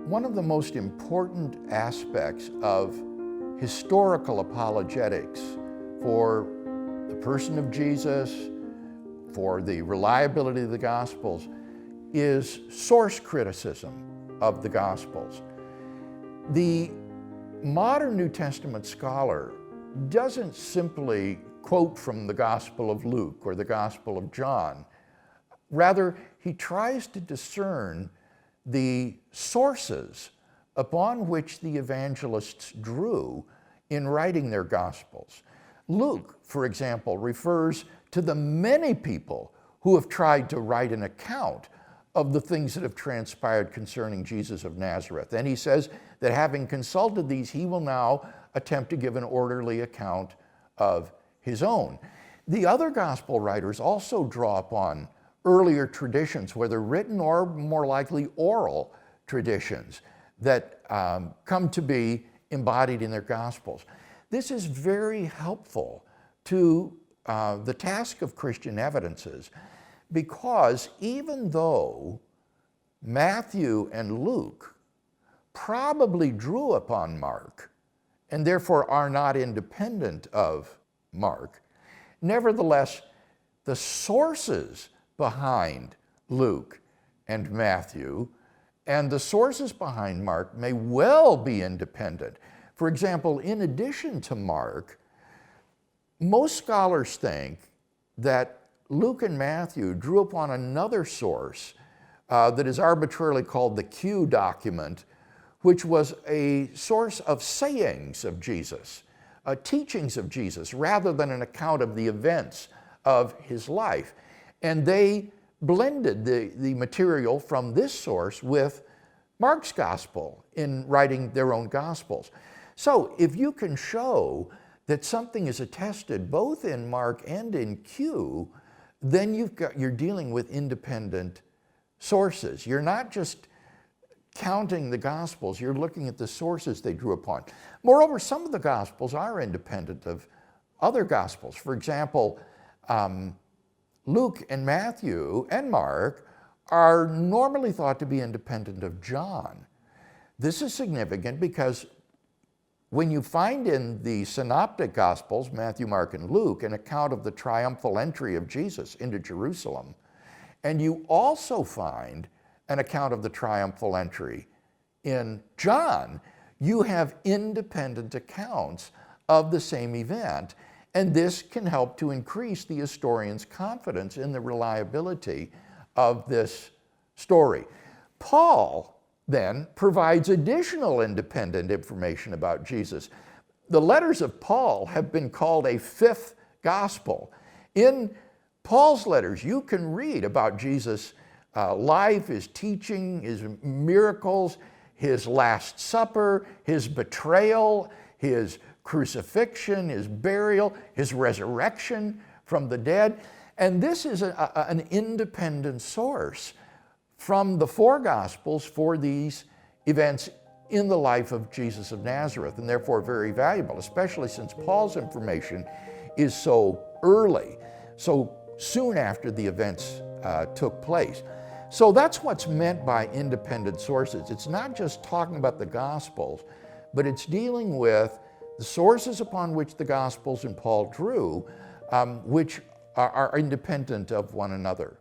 One of the most important aspects of historical apologetics for the person of Jesus, for the reliability of the Gospels, is source criticism of the Gospels. The modern New Testament scholar doesn't simply quote from the Gospel of Luke or the Gospel of John. Rather, he tries to discern the sources upon which the evangelists drew in writing their Gospels. Luke, for example, refers to the many people who have tried to write an account of the things that have transpired concerning Jesus of Nazareth. And he says that having consulted these, he will now attempt to give an orderly account of his own. The other gospel writers also draw upon earlier traditions, whether written or more likely oral traditions that come to be embodied in their Gospels. This is very helpful to the task of Christian evidences, because even though Matthew and Luke probably drew upon Mark and therefore are not independent of Mark, nevertheless, the sources behind Luke and Matthew and the sources behind Mark may well be independent. For example, in addition to Mark, most scholars think that Luke and Matthew drew upon another source that is arbitrarily called the Q document, which was a source of sayings of Jesus, teachings of Jesus, rather than an account of the events of his life. And they blended the material from this source with Mark's gospel in writing their own gospels. So if you can show that something is attested both in Mark and in Q, then you're dealing with independent sources. You're not just counting the Gospels, you're looking at the sources they drew upon. Moreover, some of the Gospels are independent of other Gospels. For example, Luke and Matthew and Mark are normally thought to be independent of John. This is significant because when you find in the synoptic Gospels, Matthew, Mark, and Luke, an account of the triumphal entry of Jesus into Jerusalem, and you also find an account of the triumphal entry in John, you have independent accounts of the same event, and this can help to increase the historian's confidence in the reliability of this story. Paul then provides additional independent information about Jesus. The letters of Paul have been called a fifth gospel. In Paul's letters, you can read about Jesus' life, his teaching, his miracles, his Last Supper, his betrayal, his crucifixion, his burial, his resurrection from the dead. And this is an independent source from the four Gospels for these events in the life of Jesus of Nazareth, and therefore very valuable, especially since Paul's information is so early, so soon after the events took place. So that's what's meant by independent sources. It's not just talking about the Gospels, but it's dealing with the sources upon which the Gospels and Paul drew, which are independent of one another.